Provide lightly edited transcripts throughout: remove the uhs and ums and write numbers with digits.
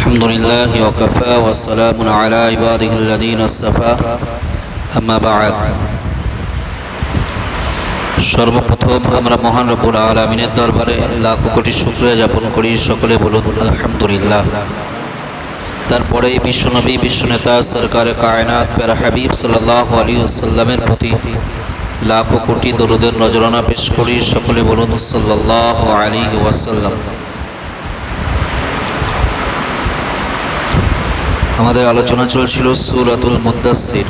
الحمد لله وكفى والسلام على عباده الذين اصطفى أما بعد সর্বপ্রথম আমরা মহান রব্বুল আলামিনের দরবারে লাখ কোটি শুকরিয়া জ্ঞাপন করি। সকলে বলুন আলহামদুলিল্লাহ। তারপরে বিশ্বনবী বিশ্বনেতা সরকারে কায়নাত প্যারা হাবিব সাল্লাল্লাহু আলাইহি ওয়াসাল্লামের প্রতি লাখ কোটি দরুদের নজরানা পেশ করি। সকলে বলুন সাল্লাল্লাহু আলাইহি ওয়াসাল্লাম। আমাদের আলোচনা চলছিল সূরাতুল মুদ্দাসসির।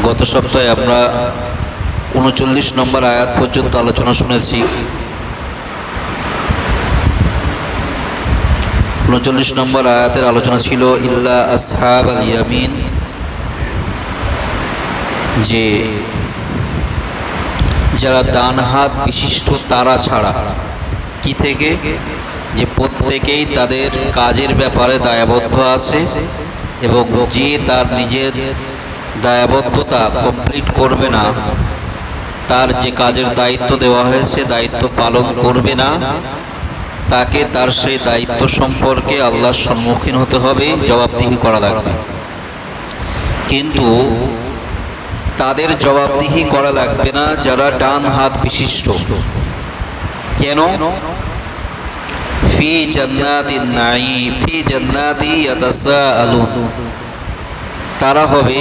গত সপ্তাহে আমরা ৩৯ নম্বর আয়াত পর্যন্ত আলোচনা শুনেছি। ৩৯ নম্বর আয়াতের আলোচনা ছিল ইল্লা আসহাবাল ইয়ামিন, যে যারা ডান হাত বিশিষ্ট তারা ছাড়া, কি থেকে, যে প্রত্যেকেই তাদের কাজের ব্যাপারে দায়বদ্ধ আছে এবং যে তার নিজের দায়বদ্ধতা কমপ্লিট করবে না, তার যে কাজের দায়িত্ব দেওয়া হয়েছে দায়িত্ব পালন করবে না, তাকে তার সেই দায়িত্ব সম্পর্কে আল্লাহর সম্মুখীন হতে হবে, জবাবদিহি করা লাগবে। কিন্তু তাদের জবাবদিহি করা লাগবে না যারা ডান হাত বিশিষ্ট। কেন? ফি জান্নাতিন নাঈম ফি জান্নাতি ইয়াতাসাআলুন, তারা হবে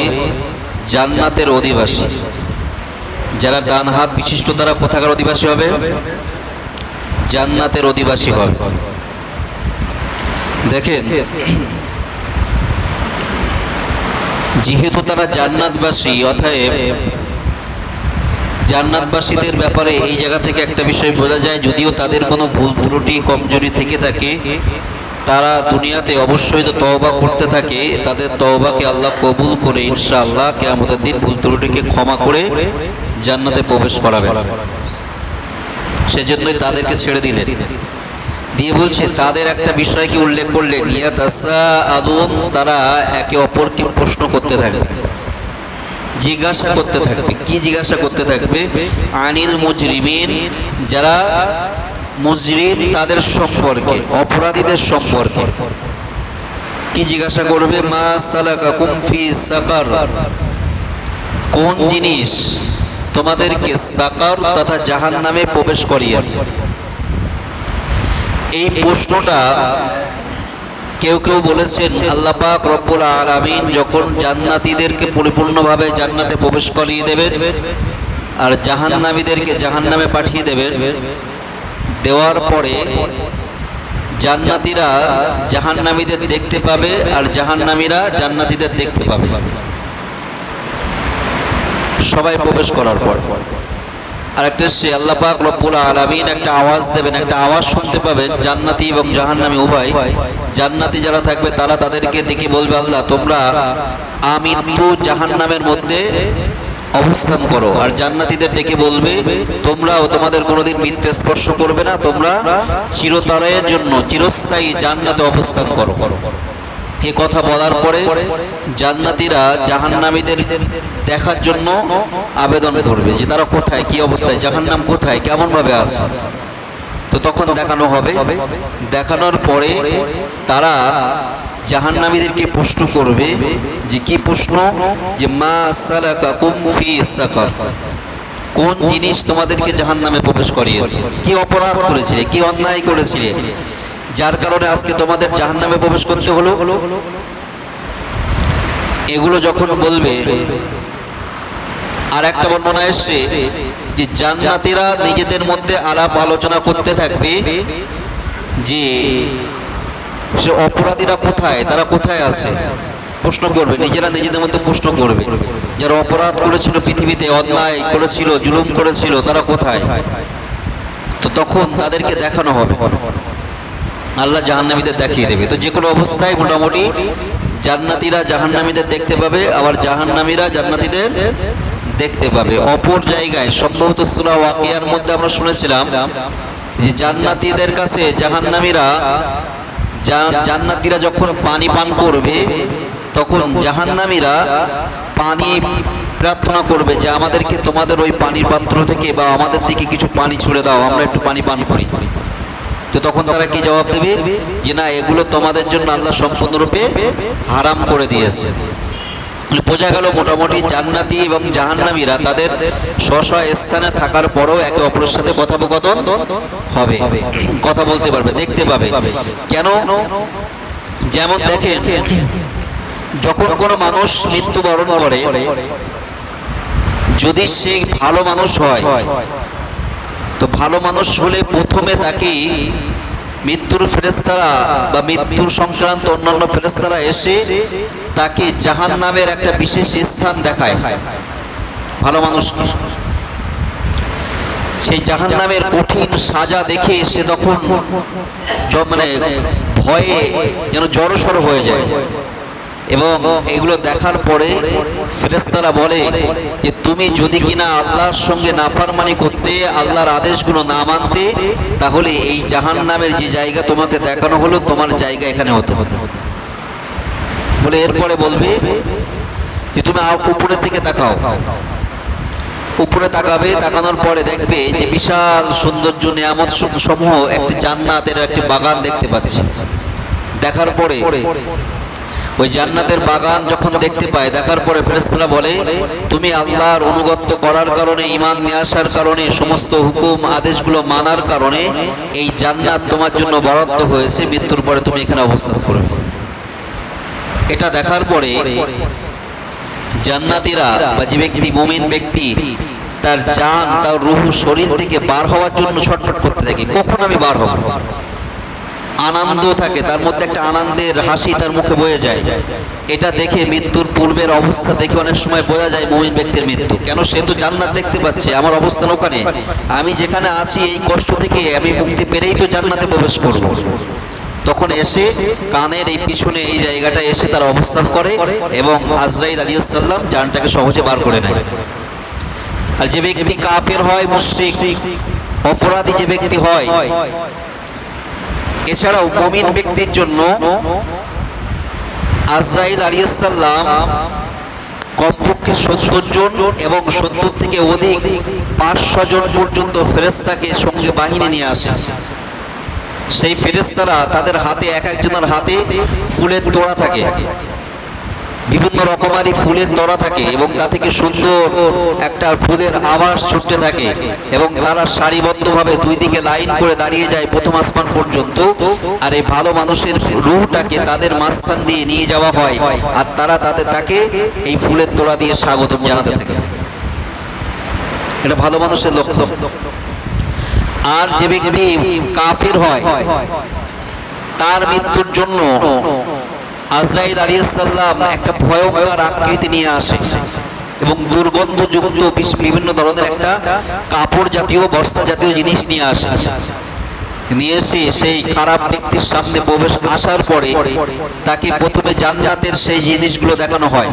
জান্নাতের অধিবাসী। যারা ডান হাত বিশিষ্ট তারা কোথাকার অধিবাসী হবে? জান্নাতের অধিবাসী হবে। দেখেন, যেহেতু তারা জান্নাতবাসী, অতএব জান্নাতবাসীদের ব্যাপারে এই জায়গা থেকে একটা বিষয় বোঝা যায়, যদিও তাদের কোনো ভুল ত্রুটি কমজোরি থেকে থাকে, তারা দুনিয়াতে অবশ্যই তো তওবা করতে থাকে। তাদের তওবাকে আল্লাহ কবুল করে ইনশাআল্লাহ কিয়ামতের দিন ভুল ত্রুটিকে ক্ষমা করে জান্নাতে প্রবেশ করাবেন। সেজন্যই তাদেরকে ছেড়ে দিলেন। দিয়ে বলছে তাদের একটা বিষয়কে উল্লেখ করলেন, ইয়াতাসাআলুন, তারা একে অপরকে প্রশ্ন করতে থাকবে, জিজ্ঞাসা করতে থাকবে। কি জিজ্ঞাসা করতে থাকবে? আনিল মুজরিমিন, যারা মুজরিম তাদের সম্পর্কে, অপরাধীদের সম্পর্কে। কি জিজ্ঞাসা করবে? মা সালাকাকুম ফি সাকার, কোন জিনিস তোমাদেরকে সাকার তথা জাহান্নামে প্রবেশ করিয়েছে? এই প্রশ্নটা কেউ কেউ বলেছেন আল্লাহ পাক রব্বুল আলামিন যখন জান্নাতীদেরকে পরিপূর্ণভাবে জান্নাতে প্রবেশ করিয়ে দেবেন আর জাহান্নামীদেরকে জাহান্নামে পাঠিয়ে দেবেন, দেওয়ার পরে জান্নাতীরা জাহান্নামীদের দেখতে পাবে আর জাহান্নামীরা জান্নাতীদের দেখতে পাবে, সবাই প্রবেশ করার পর। আরেকটা সে আল্লাহ পাক রব্বুল আলামিন একটা আওয়াজ দেবেন, একটা আওয়াজ শুনতে পাবেন, জান্নাতি এবং জাহান্নামী উভয়। জান্নাতি যারা থাকবে তারা তাদেরকে ডেকে বলবে, আল্লাহ তোমরা আমৃত্যু জাহান্নামের মধ্যে অবস্থান করো। আর জান্নাতীদের ডেকে বলবে, তোমরাও তোমাদের কোনোদিন মৃত্যু স্পর্শ করবে না, তোমরা চিরতরের জন্য চিরস্থায়ী জান্নাতে অবস্থান করো। এ কথা বলার পরে জান্নাতীরা জাহান্নামীদের দেখার জন্য আবেদন করবে যে তারা কোথায়, কি অবস্থায়, জাহান্নাম কোথায়, কেমন ভাবে আছে। তো তখন দেখানো হবে। দেখানোর পরে তারা জাহান্নামীদেরকে প্রশ্ন করবে, যে কি প্রশ্ন? যে মা সালাকাকুম ফি সাকার, কোন জিনিস তোমাদেরকে জাহান্নামে প্রবেশ করিয়েছে? কি অপরাধ করেছিলে, কি অন্যায় করেছিলে যার কারণে আজকে তোমাদের জাহান্নামে প্রবেশ করতে হলো? এগুলো যখন বলবে, আর একটা বর্ণনা এসছে যে জান্নাতীরা নিজেদের মধ্যে আলাপ আলোচনা করতে থাকবে যে সে অপরাধীরা কোথায়, তারা কোথায় আছে, প্রশ্ন করবে, নিজেরা নিজেদের মধ্যে প্রশ্ন করবে। যারা অপরাধ করেছিল, পৃথিবীতে অন্যায় করেছিল, জুলুম করেছিল, তারা কোথায়? তো তখন তাদেরকে দেখানো হবে, আল্লাহ জাহান্নামীদের দেখিয়ে দেবে। তো যে কোনো অবস্থায় মোটামুটি জান্নাতীরা জাহান্নামীদের দেখতে পাবে, আবার জাহান্নামীরা জান্নাতীদের দেখতে পাবে। অপর জায়গায় সম্ভবত সূরা ওয়াকিয়ার মধ্যে আমরা শুনেছিলাম যে জান্নাতীদের কাছে জান্নাতীরা যখন পানি পান করবে তখন জাহান্নামীরা পানি প্রার্থনা করবে যে আমাদেরকে তোমাদের ওই পানির পাত্র থেকে বা আমাদের দিকে কিছু পানি ছুড়ে দাও, আমরা একটু পানি পান করি। তো তখন তারা কি জবাব দেবে? যে না, এগুলো তোমাদের জন্য আল্লাহ সম্পূর্ণরূপে হারাম করে দিয়েছে। বোঝা গেল মোটামুটি জান্নাতি এবং জাহান্নামীরা তাদের স্ব স্থানে থাকার পরেও একে অপরের সাথে কথোপকথন হবে, কথা বলতে পারবে, দেখতে পাবে। কেন? যেমন দেখেন, যখন কোনো মানুষ মৃত্যুবরণ করে, যদি সে ভালো মানুষ হয়, তো ভালো মানুষ হলে প্রথমে তাকে মৃত্যুর ফেরেশতারা বা মৃত্যুর সংক্রান্ত অন্যান্য ফেরেশতারা এসে তাকে জাহান্নামের একটা বিশেষ স্থান দেখায় ভালো মানুষকে। সেই জাহান্নামের কঠিন সাজা দেখে সে তখন মানে ভয়ে যেন জড়সড় হয়ে যায়। এবং এগুলো দেখার পরে ফেরেশতারা বলে যে তুমি যদি কিনা আল্লাহর সঙ্গে নাফরমানি করতে, আল্লাহর আদেশগুলো না মানতে, তাহলে এই জাহান্নামের যে জায়গা তোমাকে দেখানো হলো, তোমার জায়গা এখানে হতো। বলে এরপরে বলবে যে তুমি উপরের দিকে তাকাও। উপরে তাকাবে, তাকানোর পরে দেখবে যে বিশাল সৌন্দর্য নিয়ামত সমূহ একটি জান্নাতের একটি বাগান দেখতে পাচ্ছে। দেখার পরে ওই জান্নাতের বাগান যখন দেখতে পায়, দেখার পরে ফেরেশতারা বলে তুমি আল্লাহর অনুগত্য করার কারণে, ঈমান নিয়ে আসার কারণে, সমস্ত হুকুম আদেশগুলো মানার কারণে এই জান্নাত তোমার জন্য বরাদ্দ হয়েছে, মৃত্যুর পরে তুমি এখানে অবস্থান করবে। এটা দেখার পরে জান্নাতীরা বা যে ব্যক্তি মুমিন ব্যক্তি, তার জান, তার রূহ শরীর থেকে বার হওয়ার জন্য ছটফট করতে থাকে, কখন আমি বার হব। আনন্দ থাকে তার মধ্যে, একটা আনন্দের হাসি তার মুখে বয়ে যায়। এটা দেখে মৃত্যুর পূর্বের অবস্থা দেখে অনেক সময় বোঝা যায় মুমিন ব্যক্তির মৃত্যু। কেন? সে তো জান্নাত দেখতে পাচ্ছে, আমার অবস্থান ওখানে, আমি যেখানে আছি এই কষ্ট থেকে আমি মুক্তি পেলেই তো জান্নাতে প্রবেশ করব। তখন এসে কানের এই পিছনে এই জায়গাটা এসে তার অবস্থান করে এবং আজরাইল আলাইহিস সালাম জানটাকে সহজে বার করে নেয়। আর যে ব্যক্তি কাফের হয়, মুশরিক, অপরাধী যে ব্যক্তি হয়, এছাড়াও মুমিন ব্যক্তির জন্য আজরাইল আলাইহিস সালাম কমপক্ষে 70 জন এবং 70 থেকে অধিক 500 জন পর্যন্ত ফেরেশতাকে সঙ্গে বাহিনী নিয়ে আসে। সেই ফেরেশতারা তাদের হাতে, এক একজনের হাতে ফুলের তোড়া থাকে, বিভিন্ন রকমারি ফুলের তোড়া থাকে এবং তা থেকে সুন্দর একটা ফুলের আভাস ছুটতে থাকে এবং তারা সারিবদ্ধভাবে দুই দিকে লাইন করে দাঁড়িয়ে যায় প্রথম আসমান পর্যন্ত। আর এই ভালো মানুষের রূহটাকে তাদের মাঝখান দিয়ে নিয়ে যাওয়া হয় আর তারা তাকে এই ফুলের তোড়া দিয়ে স্বাগতম জানাতে থাকে। এটা ভালো মানুষের লক্ষণ। আর যে ব্যক্তি কাফির হয়, তার মৃত্যুর জন্য আজরাইল আলাইহিস সালাম একটা ভয়ঙ্কর আকৃতি নিয়ে আসে এবং দুর্গন্ধযুক্ত বিভিন্ন ধরনের একটা কাপড় জাতীয়, বস্তা জাতীয় জিনিস নিয়ে আসে। নিয়ে এসে সেই খারাপ ব্যক্তির সামনে প্রবেশ আসার পরে তাকে প্রথমে জান্নাতের সেই জিনিসগুলো দেখানো হয়।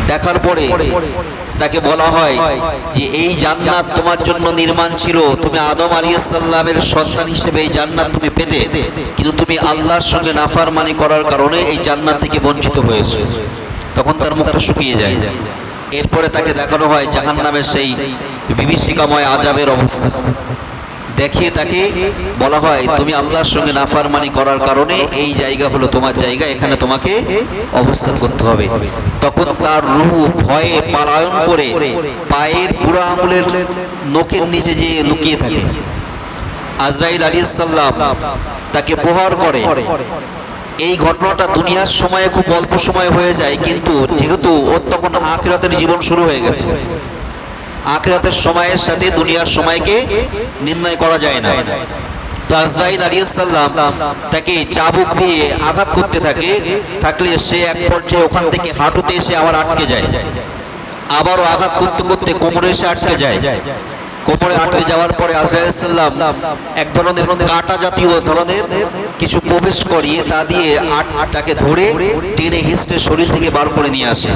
দেখার পরে তাকে বলা হয় যে এই জান্নাত তোমার জন্য নির্মাণ ছিল, তুমি আদম আলাইহিস সালামের সন্তান হিসেবে এই জান্নাত তুমি পেতে, কিন্তু তুমি আল্লাহর সঙ্গে নাফরমানি করার কারণে এই জান্নাত থেকে বঞ্চিত হয়েছে। তখন তার মুখটা শুকিয়ে যায়। এরপরে তাকে দেখানো হয় জাহান্নামের সেই বিভীষিকাময় আযাবের অবস্থা। দেখিয়ে তাকে বলা হয় তুমি আল্লাহর সঙ্গে নাফরমানি করার কারণে এই জায়গা হলো তোমার জায়গা, এখানে তোমাকে অবস্থান করতে হবে। তখন তার রূহ ভয়ে পলায়ন করে পায়ের বুড়া আঙুলের নখের নিচে যে লুকিয়ে থাকে। আজরাইল আলাইহিস সালাম তাকে প্রহার করে। এই ঘটনাটা দুনিয়ার সময়ে খুব অল্প সময় হয়ে যায়, কিন্তু যেহেতু ওর তখন আখিরাতের জীবন শুরু হয়ে গেছে, আখিরাতের সময়ের সাথে দুনিয়ার সময়কে নির্ণয় করা যায় না। তো আজরাইল আলাইহিস সালাম তাকে চাবুক দিয়ে আঘাত করতে থাকলে সে এক পর্যায়ে ওখান থেকে হাঁটুতে এসে আবার আটকে যায়। আবারও আঘাত করতে করতে কোমরে এসে আটকে যায়। কোমরে আটকে যাওয়ার পরে আজরাইল সালাম এক ধরনের কাঁটা জাতীয় ধরনের কিছু প্রবেশ করিয়ে তা দিয়ে তাকে ধরে টেনে হিঁচড়ে শরীর থেকে বার করে নিয়ে আসে।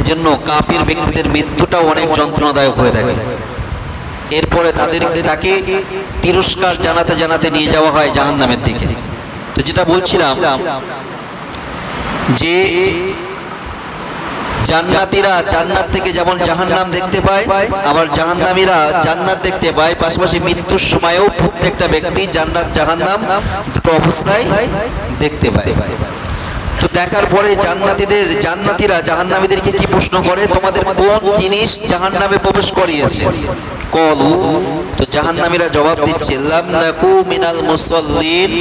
জন্য কাফির ব্যক্তিদের মৃত্যুটাও অনেক যন্ত্রণাদায়ক হয়ে থাকে। এরপরে তাকে তিরস্কার জানাতে জানাতে নিয়ে যাওয়া হয় জাহান্নামের দিকে। তো যেটা বলছিলাম যে জান্নাতীরা জান্নাত থেকে যেমন জাহান্নাম দেখতে পায়, আবার জাহান্নামীরা জান্নাত দেখতে পায়। পাশাপাশি মৃত্যুর সময়ও প্রত্যেকটা ব্যক্তি জান্নাত জাহান্নাম দুটো অবস্থায় দেখতে পায়। তো দেখার পরে জান্নাতীরা জাহান্নামীদেরকে কি প্রশ্ন করে, তোমাদের কোন জিনিস জাহান্নামে প্রবেশ করিয়েছে? কলু, তো জাহান্নামীরা জবাব দিচ্ছে, লাম নাকু মিনাল মুসাল্লিন,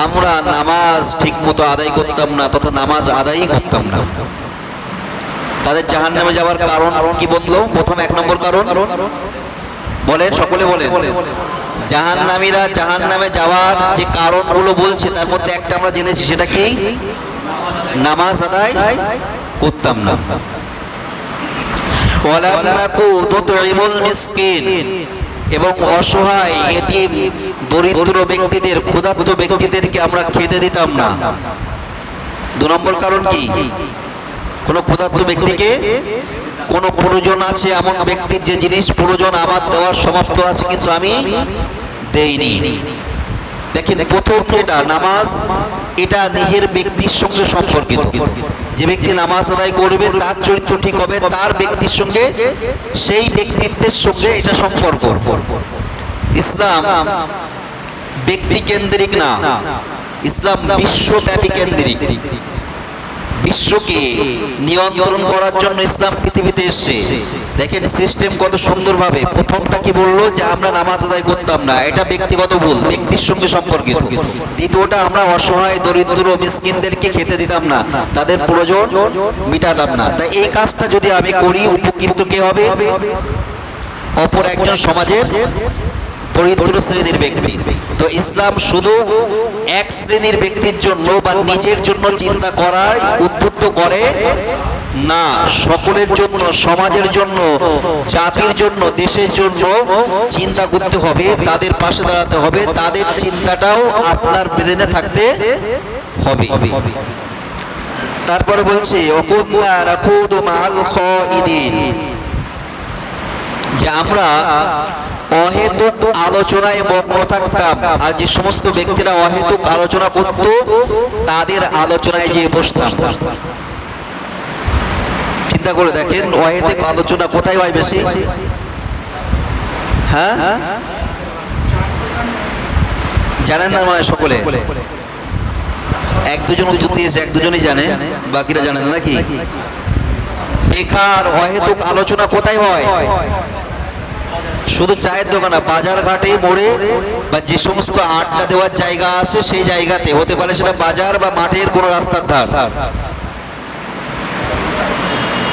আমরা নামাজ ঠিকমতো আদায় করতাম না, তথা নামাজ আদায়ই করতাম না। তাদের জাহান্নামে যাওয়ার কারণ কি বললো? প্রথম 1 নম্বর কারণ বলেন, সকলে বলেন। জাহান্নামীরা জাহান্নামে যাওয়ার যে কারণগুলো বলছে তার মধ্যে একটা আমরা জেনেছি, সেটা কি? নামাজ আদায় করতাম না। ওয়ালাম নাকু নুতইমুল মিসকিন, এবং অসহায় এতিম দরিদ্র ব্যক্তিদের, ক্ষুধার্ত ব্যক্তিদেরকে আমরা খেতে দিতাম না। 2 নম্বর কারণ কি? কোনো ক্ষুধার্ত ব্যক্তিকে, কোনো প্রয়োজন আছে এমন ব্যক্তির যে জিনিস প্রয়োজন আমার দেওয়ার সমাপ্ত আছে কিন্তু আমি দেইনি। দেখেন, প্রথম যেটা নামাজ, এটা নিজের ব্যক্তির সঙ্গে সম্পর্কিত। যে ব্যক্তি নামাজ আদায় করবে তার চরিত্র ঠিক হবে, তার ব্যক্তির সঙ্গে, সেই ব্যক্তিত্বের সঙ্গে এটা সম্পর্ক। ইসলাম ব্যক্তি কেন্দ্রিক না, ইসলাম বিশ্বব্যাপী কেন্দ্রিক। বিশ্বকে নিয়ন্ত্রণ করার জন্য ইসলাম পৃথিবীতে এসেছে। দেখেন সিস্টেম কত সুন্দরভাবে। প্রথমটা কি বললো, যে আমরা নামাজ আদায় করতাম না, এটা ব্যক্তিগত ভুল, ব্যক্তির সঙ্গে সম্পর্কিত। দ্বিতীয়টা, আমরা অসহায় দরিদ্র মিসকিনদেরকে খেতে দিতাম না, তাদের প্রয়োজন মিটাতাম না। তাই এই কাজটা যদি আমি করি, উপকৃত কে হবে? অপর একজন সমাজের দরিদ্র শ্রেণীর ব্যক্তি। তো ইসলাম শুধু এক শ্রেণীর ব্যক্তির জন্য বা নিজের জন্য চিন্তা করার উদ্বুদ্ধ করে না, সকলের জন্য, সমাজের জন্য, জাতির জন্য, দেশের জন্য চিন্তা করতে হবে, তাদের পাশে দাঁড়াতে হবে, তাদের চিন্তাটাও আপনার ব্রেনে থাকতে হবে। তারপরে বলছে ওকুন্না নাখুদু মাআল খাইদিন, যে আমরা অহেতুক আলোচনায় মগ্ন থাকতাম, আর যে সমস্ত ব্যক্তিরা অহেতুক আলোচনা করত তাদের আলোচনায় যেয়ে বসতাম। চিন্তা করে দেখেন, অহেতুক আলোচনা কোথায় হয় বেশি? হ্যাঁ, জানেন না মানে সকলে? 1-2 জন উত্তর দিয়েছে, 1-2 জনই জানে, বাকিরা জানেন না নাকি? বেকার অহেতুক আলোচনা কোথায় হয়? শুধু চায়ের দোকানে, বাজার ঘাটে, মোড়ে, বা যে সমস্ত আড্ডা দেওয়ার জায়গা আছে সেই জায়গাতে হতে পারে, সেটা বাজার বা মাঠের কোনো রাস্তার ধার।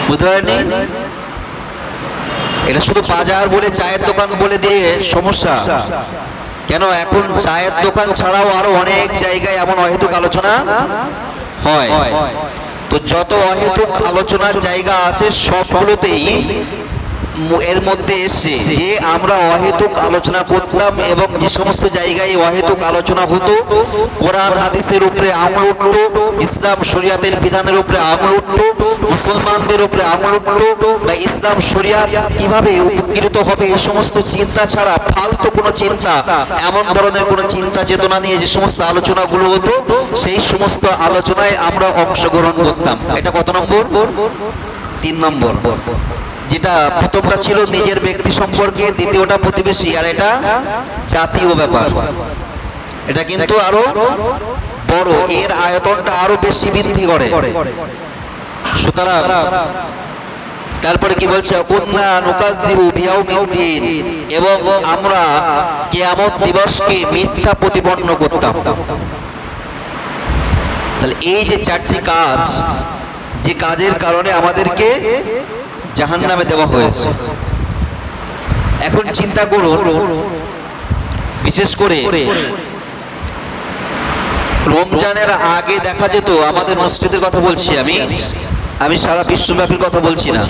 বুঝতে পারেননি? এটা শুধু বাজার বলে, চায়ের দোকান বলে দিয়ে সমস্যা কেন? এখন চায়ের দোকান ছাড়াও আরো অনেক জায়গায় এমন অহেতুক আলোচনা হয়। তো যত অহেতুক আলোচনার জায়গা আছে সবগুলোতেই এর মধ্যে এসে যে আমরা অহেতুক আলোচনা করতাম, এবং যে সমস্ত জায়গায় অহেতুক আলোচনা হতো, কোরআন হাদিসের উপরে আঙুল উঠলো, ইসলাম শরিয়াতের বিধানের উপরে আঙুল উঠলো, মুসলমানদের উপরে আঙুল উঠলো, বা ইসলাম শরিয়াত কিভাবে উপকৃত হবে এই সমস্ত চিন্তা ছাড়া ফালতু কোনো চিন্তা, এমন ধরনের কোনো চিন্তা চেতনা নিয়ে যে সমস্ত আলোচনাগুলো হতো, সেই সমস্ত আলোচনায় আমরা অংশগ্রহণ করতাম। এটা কত নম্বর? 3 নম্বর। যেটা প্রথমটা ছিল নিজের ব্যক্তি সম্পর্কে, দ্বিতীয়টা প্রতিবেশী, আর এটা জাতীয় ব্যাপার। এটা কিন্তু আরো বড়, এর আয়তনটা আরো বেশি বৃদ্ধি করে। সুতরাং তারপরে কি বলছে, কুন্না নুকাযযিবু বিয়াউমিদ্দিন, এবং আমরা কিয়ামত দিবসকে মিথ্যা প্রতিপন্ন করতাম। তাহলে এই যে 4টি কাজ, যে কাজের কারণে আমাদেরকে জাহান্নামে দেওয়া হয়েছে। এখন চিন্তা করুন, বিশেষ করে রমজানের আগে দেখা যেত, আমাদের মসজিদের কথা বলছি আমি সারা বিশ্বব্যাপীর কথা বলছি না,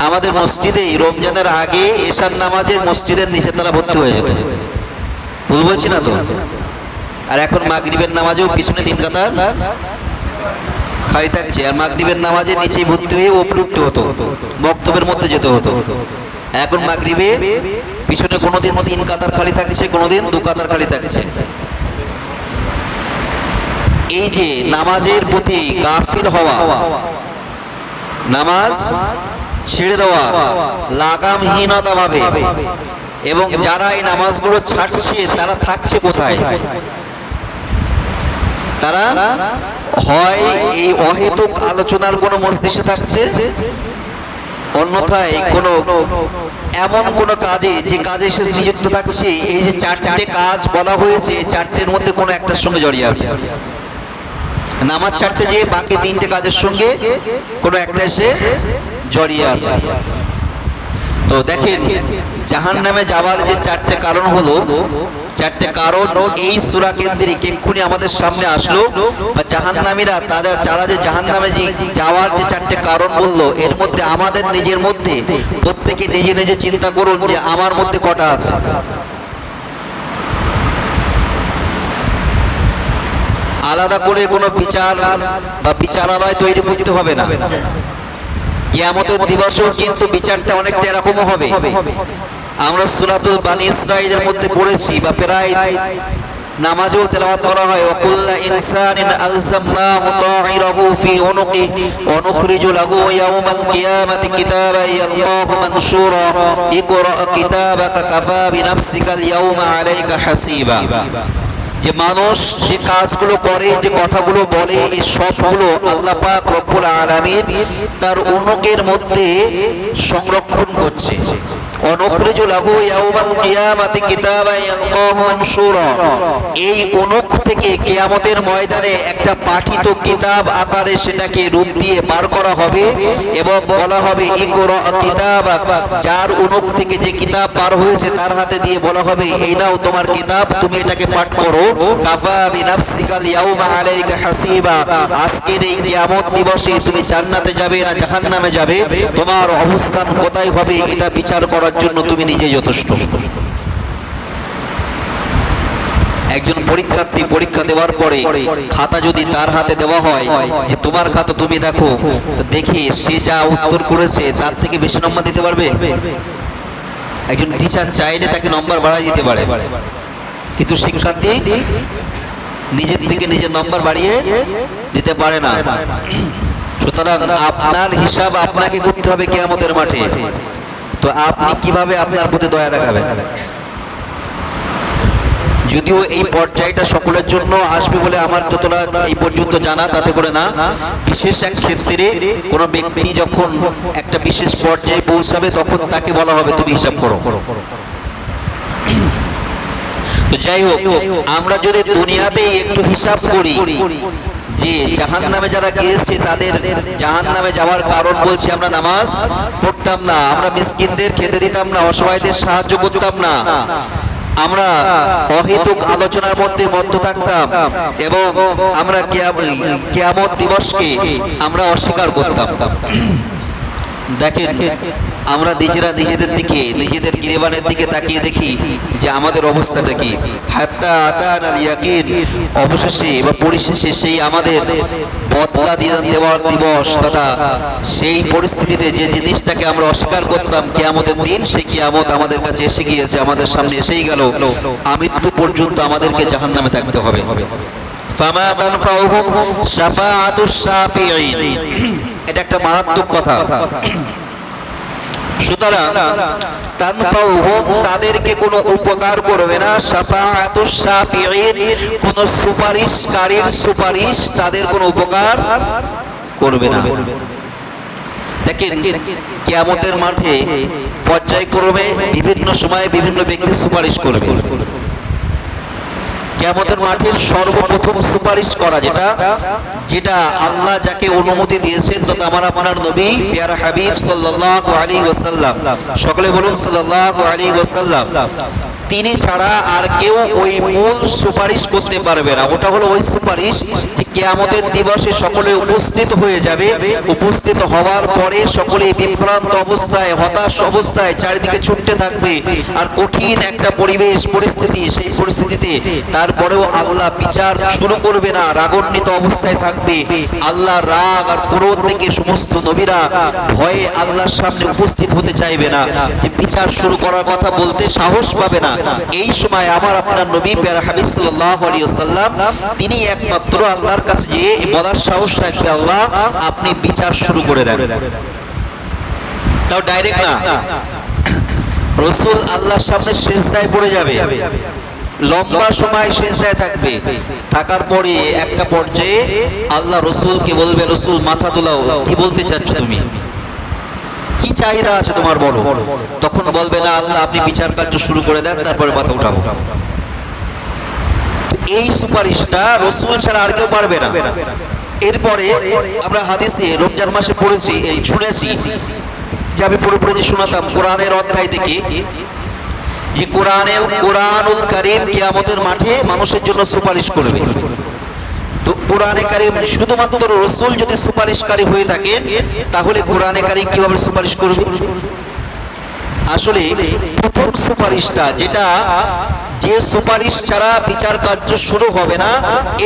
আমাদের মসজিদে রমজানের আগে এশার নামাজে মসজিদের নিচে তালা ভর্তি হয়ে যেত। ভুল বলছি না তো? আর এখন মাগরিবের নামাজেও পিছনে 3 কাতার খালি থাকছে, আর মাগরিবের নামাজে নিচেই ভর্তি হয়ে উপরে উঠতে হতো, মক্তবের মধ্যে যেতে হতো। এখন মাগরিবে পিছনে কোনোদিন 3 কাতার খালি থাকছে, কোনোদিন 2 কাতার খালি থাকছে। এই যে নামাজের প্রতি গাফিল হওয়া, নামাজ ছেড়ে দেওয়া লাগামহীনতা ভাবে। এবং যারা এই নামাজগুলো ছাড়ছে তারা থাকছে কোথায়? তারা হয় এই অহেতুক আলোচনার কোনো মজলিসে থাকছে, অন্যথায় কোনো এমন কোনো কাজে যে কাজে সে নিযুক্ত থাকছে। এই যে চারটে কাজ বলা হয়েছে, চারটের মধ্যে কোনো একটার সঙ্গে জড়িয়ে আছে। নামাজ ছাড়তে যে বাকি তিনটে কাজের সঙ্গে কোনো একটা এসে জড়িয়ে আছে। তো দেখেন, জাহান্নামে যাওয়ার যে চারটে কারণ হলো, চারটে কারণ এই সূরা কেন্দ্রিক এক্ষুনি আমাদের সামনে আসলো। বা জাহান্নামীরা তাদের যারা যে জাহান্নামে যে যাওয়ার যে চারটে কারণ বললো, এর মধ্যে আমাদের নিজের মধ্যে প্রত্যেকে নিজে নিজে চিন্তা করুন যে আমার মধ্যে কটা আছে। আলাদা করে কোনো বিচার বা বিচারালয় তৈরি করতে হবে না। কিয়ামতের দিবসেও কিন্তু বিচারটা অনেকটা এরকমও হবে। আমরা সূরাতুল বানী ইসরাঈলের মধ্যে পড়েছি বা প্রায় নামাজেও তেলাওয়াত করা হয়, ওয়াকুল্লা ইনসানিন আলজামনাহু তাইরাহু ফি উনুকিহি ওয়া নুখরিজু লাহু ইয়াওমাল কিয়ামাতি কিতাবান ইয়ালকাহু মানশুরা ইকরা কিতাবাকা কাফা বিনাফসিকাল ইয়াওমা আলাইকা হাসিবা। যে মানুষ যে কাজগুলো করে, যে কথাগুলো বলে, এই সবগুলো আল্লাহ পাক রব্বুল আলামিন তার উনুকের মধ্যে সংরক্ষণ করছে। অনুখরিজু লাহু ইয়াওমাল কিয়ামাতি কিতাবান ইয়ালকাহু মানশুরা, এই উনুক থেকে কিয়ামতের ময়দানে একটা পাঠিত কিতাব আকারে সেটাকে রূপ দিয়ে বার করা হবে এবং বলা হবে ইকরা কিতাবাক, যার উনুক থেকে যে কিতাব বার হয়েছে তার হাতে দিয়ে বলা হবে এই নাও তোমার কিতাব, তুমি এটাকে পাঠ করো। কাফা বিনাফসিকাল ইয়াওমা আলাইকা হাসিবা, আজকের এই কিয়ামত দিবসে তুমি জান্নাতে যাবে না জাহান্নামে যাবে, তোমার অবস্থান কোথায় হবে এটা বিচার করার জন্য তুমি নিজে যথেষ্ট। একজন পরীক্ষার্থী পরীক্ষা দেওয়ার পরে খাতা যদি তার হাতে দেওয়া হয় যে তোমার খাতা তুমি দেখো, তো দেখি সে যা উত্তর করেছে তার থেকে বেশি নম্বর দিতে পারবে? একজন টিচার চাইলে তাকে নম্বর বাড়াই দিতে পারে, কিন্তু শিক্ষার্থী নিজের থেকে নিজের নম্বর বাড়িয়ে দিতে পারে না। সুতরাং আপনার হিসাব আপনাকে করতে হবে কিয়ামতের মাঠে। তো আপনি কিভাবে আপনার প্রতি দয়া দেখাবেন? যদিও এই পর্যায়টা সকলের জন্য আসবে বলে আমার যতটা এই পর্যন্ত জানা, তাতে করে না। বিশেষ এক ক্ষেত্রে কোনো ব্যক্তি যখন একটা বিশেষ পর্যায়ে পৌঁছাবে তখন তাকে বলা হবে তুমি হিসাব করো। তো যাই হোক, আমরা যদি দুনিয়াতেই একটু হিসাব করি যে জাহান্নামে যারা গিয়েছে তাদের জাহান্নামে যাওয়ার কারণ বলছি আমরা নামাজ পড়তাম না, আমরা মিসকিনদের খেতে দিতাম না, অসহায়দের সাহায্য করতাম না, আমরা অহেতুক আলোচনার মধ্যে মত্ত থাকতাম এবং আমরা কিয়ামত দিবসকে আমরা অস্বীকার করতাম। দেখেন, আমরা নিজেরা নিজেদের দিকে, নিজেদের গিরিবানের দিকে তাকিয়ে দেখি যে আমাদের অবস্থাটা কি। হাত্তা আতানাল ইয়াকিন, অবশেষে বা পরিশেষে সেই আমাদের বদলা দেওয়ার দিবস তথা সেই পরিস্থিতিতে যে জিনিসটাকে আমরা অস্বীকার করতাম কিয়ামতের দিন, সেই কিয়ামত আমাদের কাছে এসে গিয়েছে, আমাদের সামনে এসেই গেল। আমৃত্যু পর্যন্ত আমাদেরকে জাহান্নামে থাকতে হবে। ফামা তানফাউহুম শাফাআতুশ শাফিঈন, এটা একটা মারাত্মক কথা। সুতরাং তানফাউহুম, তাদেরকে কোনো উপকার করবে না। শাফাআতুশ শাফিঈন, কোনো সুপারিশকারীর সুপারিশ তাদের কোনো উপকার করবে না। দেখেন, কিয়ামতের মাঠে পর্যায়ক্রমে বিভিন্ন সময়ে বিভিন্ন ব্যক্তি সুপারিশ করবে। কিয়ামতের মাঠের সর্বপ্রথম সুপারিশ করা যেটা আল্লাহ যাকে অনুমতি দিয়েছেন, তথা আমার আপনার নবী প্যারা হাবিব সাল্লাল্লাহু আলাইহি ওয়াসাল্লাম, সকলে বলুন সাল্লাল্লাহু আলাইহি ওয়াসাল্লাম, তিনি ছাড়া আর কেউ ওই মূল সুপারিশ করতে পারবে না। ওটা হলো ওই সুপারিশ যে কিয়ামতের দিবসে সকলে উপস্থিত হয়ে যাবে। উপস্থিত হওয়ার পরে সকলে বিভ্রান্ত অবস্থায়, হতাশ অবস্থায় চারিদিকে ছুটতে থাকবে, আর কঠিন একটা পরিবেশ পরিস্থিতি, সেই পরিস্থিতিতে তারপরেও আল্লাহ বিচার শুরু করবে না, রাগান্বিত অবস্থায় থাকবে। আল্লাহ রাগ আর ক্রোধ থেকে সমস্ত নবীরা ভয়ে আল্লাহর সামনে উপস্থিত হতে চাইবে না, যে বিচার শুরু করার কথা বলতে সাহস পাবে না। এই সময় আমার আপনার নবী প্যারা হাবিব সাল্লাল্লাহু আলাইহি ওয়াসাল্লাম তিনি একমাত্র আল্লাহর কাছে গিয়ে বলার সাহস রাখবে, আল্লাহ আপনি বিচার শুরু করে দেন। তাও ডাইরেক্ট না, রাসূল আল্লাহর সামনে সিজদায় পড়ে যাবে, লম্বা সময় সিজদায় থাকবে। থাকার পরে একটা পর্যায়ে আল্লাহ রাসূলকে বলবে, রাসূল মাথা তোলাও, কি বলতে চাচ্ছ তুমি, কি চাহিদা আছে তোমার বলো। তখন বলবে, না আল্লাহ আপনি বিচার কার্য শুরু করে দেন, তারপরে মাথা উঠাবো। এই সুপারিশটা রাসূল ছাড়া আর কেউ পারবে না। এরপরে আমরা হাদিসে রমজান মাসে পড়েছি, এই শুনেছি যে আমি পড়ে যে শোনাতাম কোরআনের অধ্যায় থেকে, যে কোরআনুল কারীম কিয়ামতের মাঠে মানুষের জন্য সুপারিশ করবে। তো কোরআনে কারীম শুধুমাত্র রাসূল যদি সুপারিশকারী হয়ে থাকেন, তাহলে কোরআনে কারীম কিভাবে সুপারিশ করবে? আসলে প্রথম সুপারিশটা, যেটা যে সুপারিশ ছাড়া বিচার কার্য শুরু হবে না,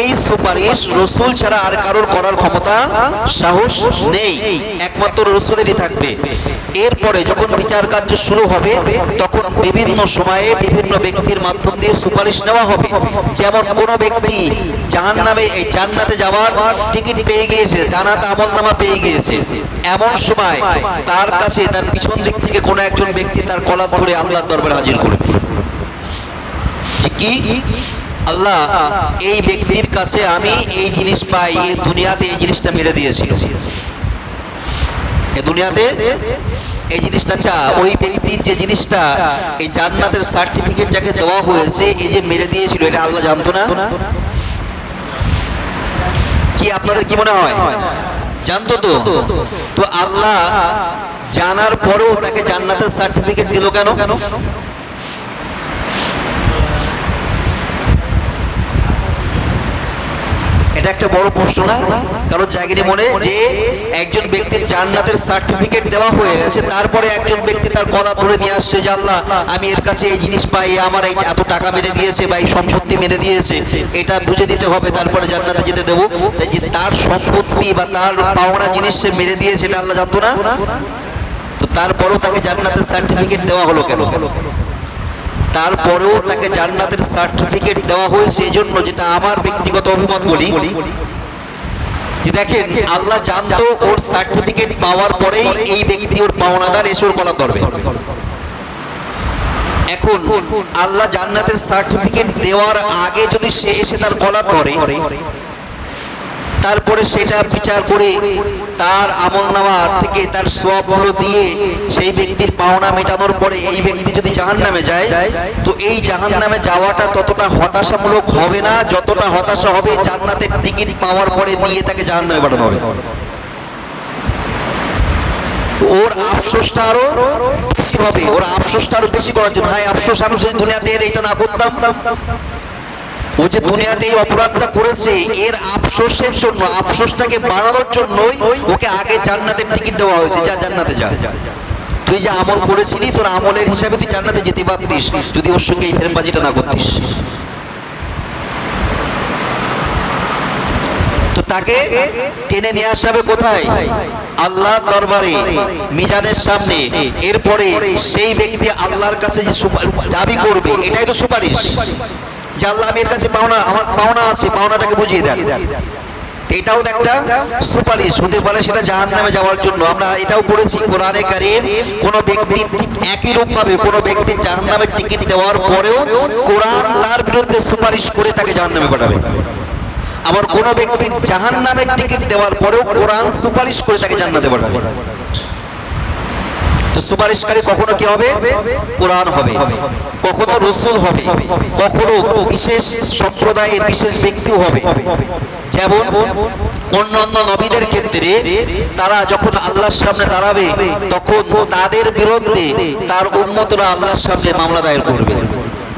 এই সুপারিশ রাসূল ছাড়া আর কারোর করার ক্ষমতা সাহস নেই, একমাত্র রাসূলেরই থাকবে। এরপরে যখন বিচার কার্য শুরু হবে, তখন বিভিন্ন সময়ে বিভিন্ন ব্যক্তির মাধ্যম দিয়ে সুপারিশ নেওয়া হবে। যেমন কোনো ব্যক্তি জাহান্নামে, এই জান্নাতে যাওয়ার টিকিট পেয়ে গিয়েছে, জান্নাত আমলনামা পেয়ে গিয়েছে, এমন সময় তার কাছে তার পিছন দিক থেকে কোনো একজন ব্যক্তি তার কলার ধরে আল্লাহর দরবারে হাজির করবে, কি আল্লাহ এই ব্যক্তির কাছে আমি এই জিনিস পাই, এই দুনিয়াতে এই জিনিসটা মেরে দিয়েছিল, এই দুনিয়াতে এই জিনিসটা চা। ওই ব্যক্তির যে জিনিসটা, এই জান্নাতের সার্টিফিকেট যাকে দেওয়া হয়েছে, এই যে মেরে দিয়েছিল, এটা আল্লাহ জানতো না? কি আপনাদের কি মনে হয় জানতো? তো আল্লাহ জানার পরেও তাকে জান্নাতের সার্টিফিকেট দিল কেন? এটা একটা বড় প্রশ্ন না? কারণ জায়গাটি মনে যে একজন ব্যক্তির জান্নাতের সার্টিফিকেট দেওয়া হয়ে গেছে, তারপরে একজন ব্যক্তি তার গলা ধরে নিয়ে আসছে যে আল্লাহ আমি এর কাছে এই জিনিস পাই, আমার এই এত টাকা মেরে দিয়েছে বা এই সম্পত্তি মেরে দিয়েছে, এটা বুঝে দিতে হবে, তারপরে জান্নাতে যেতে দেবো। তাই যে তার সম্পত্তি বা তার পাওনা জিনিস সে মেরে দিয়েছে, এটা আল্লাহ জানতো না? তো তারপরেও তাকে জান্নাতের সার্টিফিকেট দেওয়া হলো কেন? তারপরেও তাকে জান্নাতের সার্টিফিকেট দেওয়া হয়েছে এই জন্য, যেটা আমার ব্যক্তিগত অভিমত বলি, যে দেখেন আল্লাহ জানতো ওর সার্টিফিকেট পাওয়ার পরেই এই ব্যক্তি ওর পাওনাদার এসে ওর গলা ধরবে। এখন আল্লাহ জান্নাতের সার্টিফিকেট দেওয়ার আগে যদি সে এসে তার গলা ধরে, তারপরে সেটা বিচার করে তার আমলনামা থেকে তার সওয়াবগুলো দিয়ে সেই ব্যক্তির পাওনা মেটানোর পরে এই ব্যক্তি যদি জাহান্নামে যায়, তো এই জাহান্নামে যাওয়াটা ততটা হতাশামূলক হবে না যতটা হতাশা হবে জান্নাতের টিকিট পাওয়ার পরে নিয়ে তাকে জাহান্নামে পাঠানো হবে। ওর আফসোসটা আরো বেশি হবে, ওর আফসোসটা আরো বেশি করার জন্য, হায় আফসোস আমি যদি দুনিয়াতে এটা না করতাম। ও যে দুনিয়াতে এই অপরাধটা করেছে, এর আফসোসের জন্য, আফসোসটাকে বাড়ানোর জন্যই ওকে আগে জান্নাতের টিকিট দেওয়া হয়েছে, যা জান্নাতে যা, তুই যে আমল করেছিলি তোর আমলের হিসাবে তুই জান্নাতে যেতে পারতিস যদি ওর সঙ্গে এই ফেরেবাজিটা না করতিস। তো তাকে টেনে নিয়ে আসা হবে কোথায়? আল্লাহর দরবারে, মিজানের সামনে। এরপরে সেই ব্যক্তি আল্লাহর কাছে যে দাবি করবে, এটাই তো সুপারিশ, যে আল্লাহ আমি এর কাছে পাওনা, আমার পাওনা আছে, পাওনাটাকে বুঝিয়ে দেন। এটাও একটা সুপারিশ হতে পারে, সেটা জাহান্নামে যাওয়ার জন্য। আমরা এটাও পড়েছি কোরআনে কারীম, কোন ব্যক্তির ঠিক একই রূপ ভাবে কোন ব্যক্তির জাহান্নামের টিকিট দেওয়ার পরেও কোরআন তার বিরুদ্ধে সুপারিশ করে তাকে জাহান্নামে পাঠাবে। আবার কোন ব্যক্তির জাহান্নামের টিকিট দেওয়ার পরেও কোরআন সুপারিশ করে তাকে জান্নাতে পাঠাবে। তো সুপারিশকারী কখনো কি হবে? কোরআন হবে, কখনো রাসূল হবে, কখনো বিশেষ সম্প্রদায়ের বিশেষ ব্যক্তিও হবে। যেমন অন্যান্য নবীদের ক্ষেত্রে তারা যখন আল্লাহর সামনে দাঁড়াবে, তখন তাদের বিরুদ্ধে তার উম্মতরা আল্লাহর সামনে মামলা দায়ের করবে,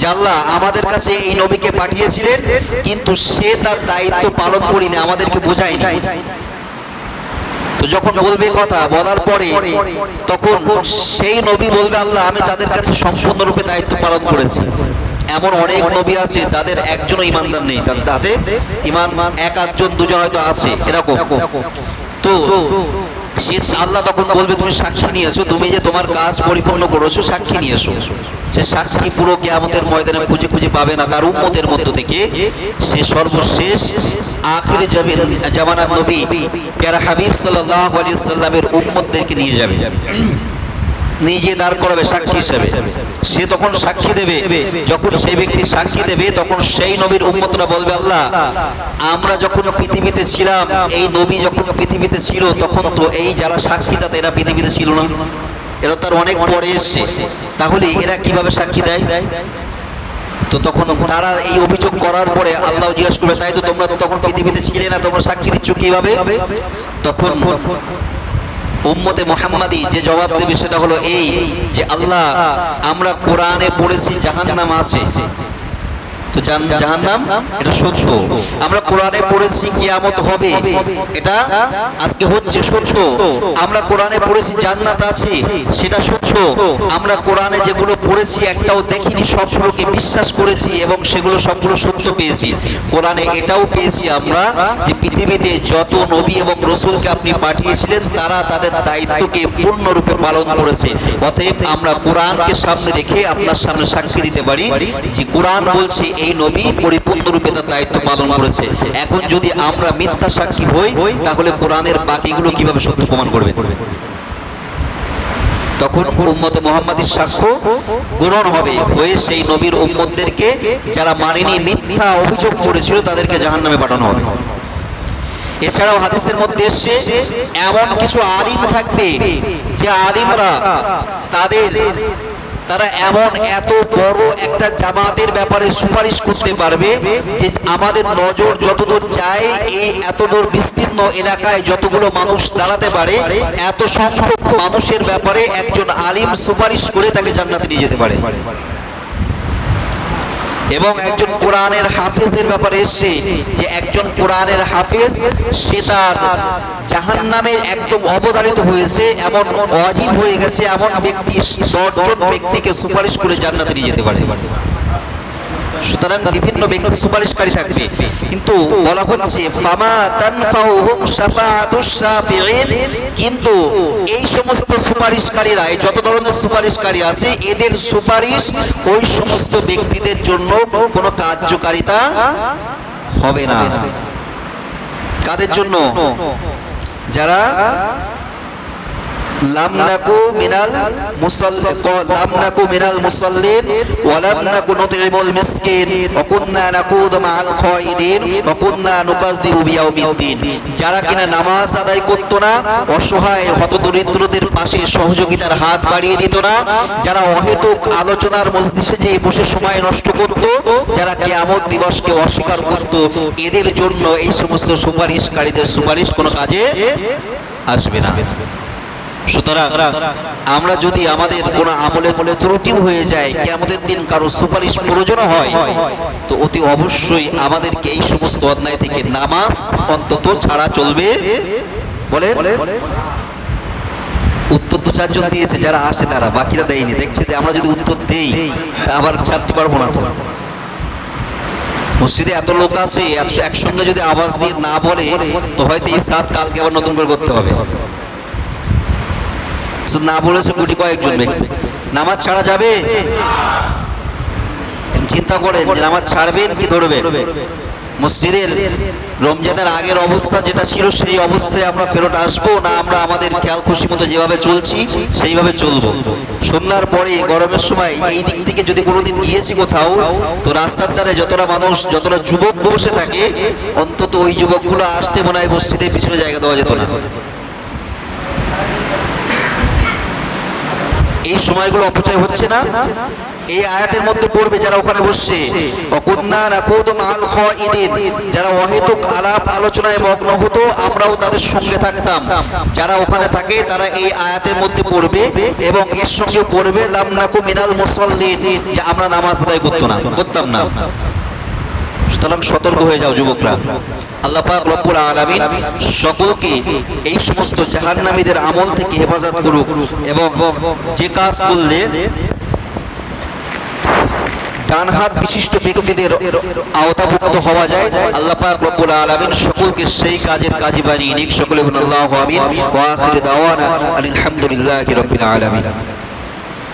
যে আল্লাহ আমাদের কাছে এই নবীকে পাঠিয়েছিলেন, কিন্তু সে তার দায়িত্ব পালন করেনি, আমাদেরকে বোঝায়নি। তো যখন বলবে কথা বলার পরে, তখন সেই নবী বলবে আল্লাহ আমি তাদের কাছে সম্পূর্ণরূপে দায়িত্ব পালন করেছি। এমন অনেক নবী আছে তাদের একজনও ইমানদার নেই, তাদের হাতে ইমান এক আধজন দুজন হয়তো আছে এরকম। তো সে আল্লাহ তখন বলবে তুমি সাক্ষী নিয়ে এসো, তুমি যে তোমার কাজ পরিপূর্ণ করেছো সাক্ষী নিয়ে এসো। সে সাক্ষী পুরো কিয়ামতের ময়দানে খুঁজে খুঁজে পাবে না, তার উম্মতের মধ্য থেকে সে সর্বশেষ আখির জামানার নবী প্যারা হাবিব সাল্লাল্লাহু আলাইহি সাল্লামের উম্মতদেরকে নিয়ে যাবে, নিজে দাঁড় করাবে সাক্ষী হিসেবে। সে তখন সাক্ষী দেবে, যখন সেই ব্যক্তি সাক্ষী দেবে তখন সেই নবীর উম্মতরা বলবে আল্লাহ আমরা যখন পৃথিবীতে ছিলাম, এই নবী যখন পৃথিবীতে ছিল তখন তো এই যারা সাক্ষী তাতে এরা পৃথিবীতে ছিল না, এরা তার অনেক পরে এসছে, তাহলে এরা কিভাবে সাক্ষী দেয়? তো তখন তারা এই অভিযোগ করার পরে আল্লাহ জিজ্ঞাসা করবে তাই তো তোমরা তখন পৃথিবীতে ছিলে না, তোমরা সাক্ষী দিচ্ছ কিভাবে? তখন উম্মতে মুহাম্মাদি যে জবাব দেবে সেটা হলো এই যে আল্লাহ আমরা কোরআনে পড়েছি জাহান্নাম আছে, তো জাহান্নাম এটা সত্য, আমরা কোরআনে পড়েছি কিয়ামত হবে, এটা আজকে হচ্ছে সত্য, আমরা কোরআনে পড়েছি জান্নাত আছে সেটা সত্য, আমরা কোরআনে যেগুলো পড়েছি একটাও দেখিনি, সবগুলোকে বিশ্বাস করেছি এবং সেগুলো সবগুলো সত্য পেয়েছি। কোরআনে এটাও পেয়েছি আমরা যে পৃথিবীতে যত নবী এবং রসুলকে আপনি পাঠিয়েছিলেন তারা তাদের দায়িত্বকে পূর্ণরূপে পালন করেছে, অতএব আমরা কোরআনকে সামনে রেখে আপনার সামনে সাক্ষী দিতে পারি যে কোরআন বলছে এই নবী পরিপূর্ণরূপে তার দায়িত্ব পালন করেছে। এখন যদি আমরা মিথ্যা সাক্ষী হই তাহলে কোরআনের বাকিগুলো কিভাবে সত্য প্রমাণ করবে? তখন উম্মতে মুহাম্মাদির সাক্ষ্য গ্রহণ হবে, হয়ে সেই নবীর উম্মতদেরকে যারা মানেনি মিথ্যা অভিযোগ করেছিল তাদেরকে জাহান্নামে পাঠানো হবে। এছাড়াও হাদিসের মধ্যে এসে এমন কিছু আলিম থাকবে যে আলিমরা তারা এমন এত বড় একটা জামাতের ব্যাপারে সুপারিশ করতে পারবে যে আমাদের নজর যতদূর যায় এই এতদূর বিস্তীর্ণ এলাকায় যতগুলো মানুষ দাঁড়াতে পারে এত সংখ্যক মানুষের ব্যাপারে একজন আলিম সুপারিশ করে তাকে জান্নাতে নিয়ে যেতে পারে। এবং একজন কোরআনের হাফেজের ব্যাপারে এসে যে একজন কোরআনের হাফেজ সে তার জাহান্নামে একদম অবধারিত হয়েছে, এমন ওয়াজিব হয়ে গেছে, এমন ব্যক্তি 10 জন ব্যক্তিকে সুপারিশ করে জান্নাতে নিয়ে যেতে পারে। সুতরাং বিভিন্ন ব্যক্তি সুপারিশকারী থাকবে, কিন্তু বলা হচ্ছে ফামা তানফাউহুম শাফাআতুশ শাফিঈন, কিন্তু এই সমস্ত সুপারিশকারীরা যত ধরনের সুপারিশকারী আছে এদের সুপারিশ ওই সমস্ত ব্যক্তিদের জন্য কোনো কার্যকারিতা হবে না। কাদের জন্য? যারা লাম নাকু মিনাল মুসাল্লিন ওয়া লাম নাকু নুতঈমুল মিসকিন ওয়া কুননা নাকুদু মাআল খায়িদিন ওয়া কুননা নুকাযযিবু বিয়াউমিদ্দিন, যারা কিনা নামাজ আদায় করত না, অসহায় হতদরিদ্রদের পাশে সহযোগিতার হাত বাড়িয়ে দিত না, যারা অহেতুক আলোচনার মজলিসে যেয়ে বসে সময় নষ্ট করত, যারা কিয়ামত দিবসকে অস্বীকার করত, এদের জন্য এই সমস্ত সুপারিশকারীদের সুপারিশ কোনো কাজে আসবে না। সুতরাং আমরা যদি আমাদের কোনো আমলে ত্রুটি হয়ে যায়, কিয়ামতের দিন কারো সুপারিশ প্রয়োজন হয়, তো অতি অবশ্যই আমাদেরকে এই সমস্ত অন্যায় থেকে নামাজ অন্তত ছাড়া চলবে। বলেন, উত্তর তো 4 জন দিয়েছে যারা আসে, তারা বাকিরা দেয়নি। দেখছে যে আমরা যদি উত্তর দেই তা আবার ছাড়তে পারবো না। তো মসজিদে এত লোক আছে, একসঙ্গে যদি আওয়াজ দিয়ে না বলে তো হয়তো এই সাত কালকে আবার নতুন করে করতে হবে। না বলেছে গুটি কয়েকজন ব্যক্তি। নামাজ ছাড়া যাবে? চিন্তা করেন যে নামাজ ছাড়বেন কি ধরবেন। মসজিদের রমজানের আগের অবস্থা যেটা ছিল সেই অবস্থায় আমরা ফেরত আসবো, না আমরা আমাদের খেয়াল খুশি মতো যেভাবে চলছি সেইভাবে চলবো? সন্ধ্যার পরে গরমের সময় এই দিক থেকে যদি কোনোদিন গিয়েছি কোথাও, তো রাস্তার ধারে যতটা মানুষ, যতটা যুবক বসে থাকে, অন্তত ওই যুবকগুলো আসতে মনে হয় মসজিদের পিছনে জায়গা দেওয়া যেত না। এই সময়গুলো অপচয় হচ্ছে না? এই আয়াতের মধ্যে পড়বে যারা ওখানে বসছে, ওয়াকুন্না নাকুদু মাআল খায়িদিন, যারা অহেতুক আলাপ আলোচনায় মগ্ন হতো আমরাও তাদের সঙ্গে থাকতাম। যারা ওখানে থাকে তারা এই আয়াতের মধ্যে পড়বে এবং এর সঙ্গে পড়বে লাম নাকু মিনাল মুসাল্লিন, যে আমরা নামাজ আদায় করতাম না। সুতরাং সতর্ক হয়ে যাও যুবকরা। আল্লাহ পাক রব্বুল আলামিন সকলকে এই সমস্ত জাহান্নামীদের আমল থেকে হেফাজত করুক, এবং যে কাজ করলে ডান হাত বিশিষ্ট ব্যক্তিদের আওতাভুক্ত হওয়া যায়। আল্লাহ পাক রব্বুল আলামিন সকলকে সেই কাজের কাজী বানিয়ে নিক। সকলে বলুন আল্লাহু আমিন। ওয়া আখিরু দাওয়ানা আলহামদুলিল্লাহি রাব্বিল আলামিন।